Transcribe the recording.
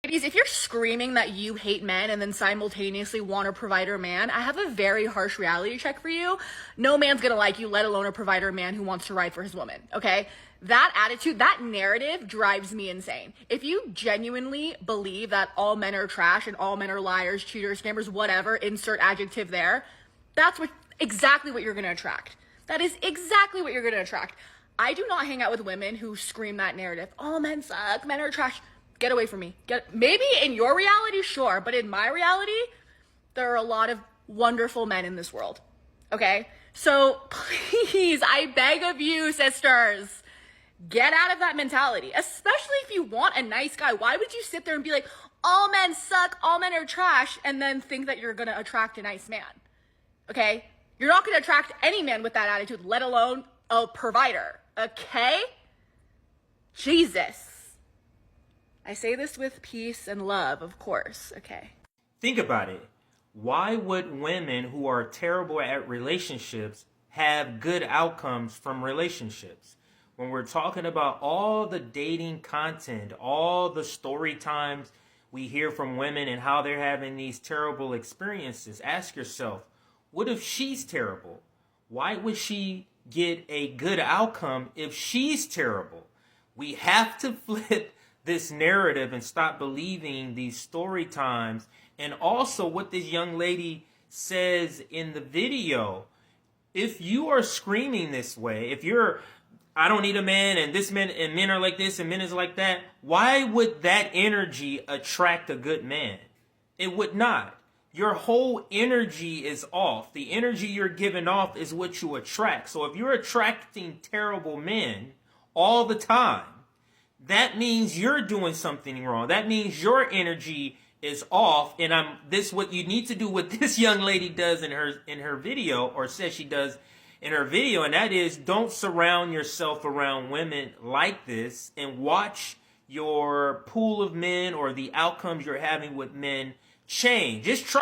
Ladies, if you're screaming that you hate men and then simultaneously want a provider man, I have a very harsh reality check for you. No man's gonna like you, let alone a provider man who wants to ride for his woman, okay? That attitude, that narrative drives me insane. If you genuinely believe that all men are trash and all men are liars, cheaters, scammers, whatever, insert adjective there, that's exactly what you're gonna attract. That is exactly what you're gonna attract. I do not hang out with women who scream that narrative. All men suck, men are trash. Get away from me. Maybe in your reality, sure, but in my reality, there are a lot of wonderful men in this world. Okay? So please, I beg of you, sisters, get out of that mentality. Especially if you want a nice guy. Why would you sit there and be like, all men suck, all men are trash, and then think that you're gonna attract a nice man? Okay? You're not gonna attract any man with that attitude, let alone a provider. Okay? Jesus. I say this with peace and love, of course, okay? Think about it. Why would women who are terrible at relationships have good outcomes from relationships? When we're talking about all the dating content, all the story times we hear from women and how they're having these terrible experiences, ask yourself, what if she's terrible? Why would she get a good outcome if she's terrible? We have to flip this narrative and stop believing these story times. And also what this young lady says in the video, if you are screaming this way, if you're, I don't need a man and this man and men are like this and men is like that, why would that energy attract a good man? It would not. Your whole energy is off. The energy you're giving off is what you attract. So if you're attracting terrible men all the time, that means you're doing something wrong. That means your energy is off. And this what you need to do, what this young lady does in her video, or says she does in her video, and that is don't surround yourself around women like this and watch your pool of men or the outcomes you're having with men change. Just try